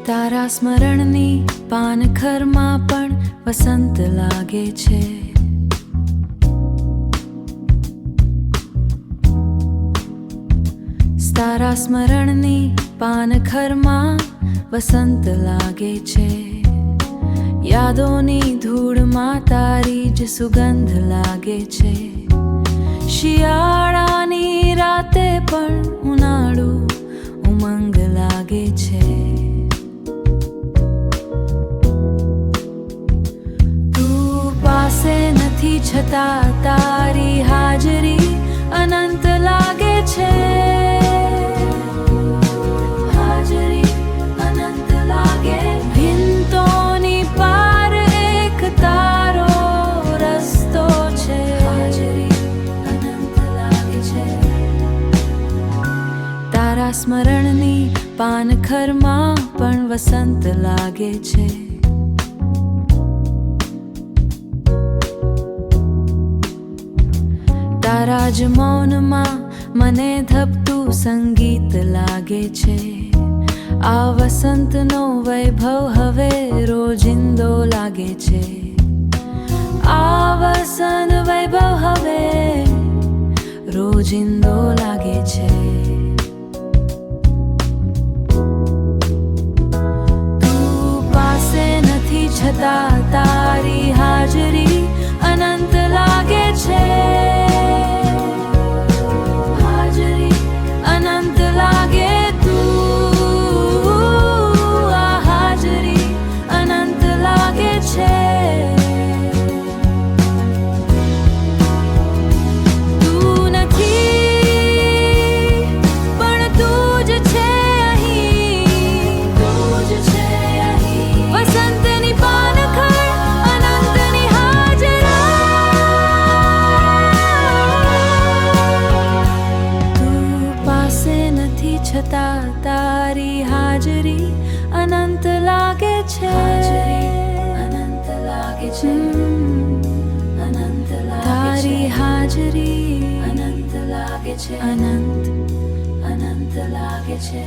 તારા સ્મરણની પાનખરમાં પણ વસંત લાગે છે. તારા સ્મરણની પાનખરમાં વસંત લાગે છે. યાદોની ધૂળમાં તારી જ સુગંધ લાગે છે. શિયાળાની રાતે પણ ઉનાળુ ઉમંગ લાગે છે. નથી છતાં તારી હાજરી અનંત લાગે છે. હાજરી અનંત લાગે. ભિંતોની પાર એક તારો રસ્તો છે. હાજરી અનંત લાગે છે. તારા સ્મરણની પાનખરમાં પણ વસંત લાગે છે. તારા જ મૌનમાં મને ધબતું સંગીત લાગે છે. આ વસંતનો વૈભવ હવે રોજિંદો લાગે છે. આ વસંત વૈભવ હવે રોજિંદો લાગે છે. તું પાસે નથી છતાં તારી હાજરી અનંત લાગે છે. છતાં તારી હાજરી અનંત લાગે છે. અનંત લાગે છે. અનંત તારી હાજરી અનંત લાગે છે. અનંત લાગે છે.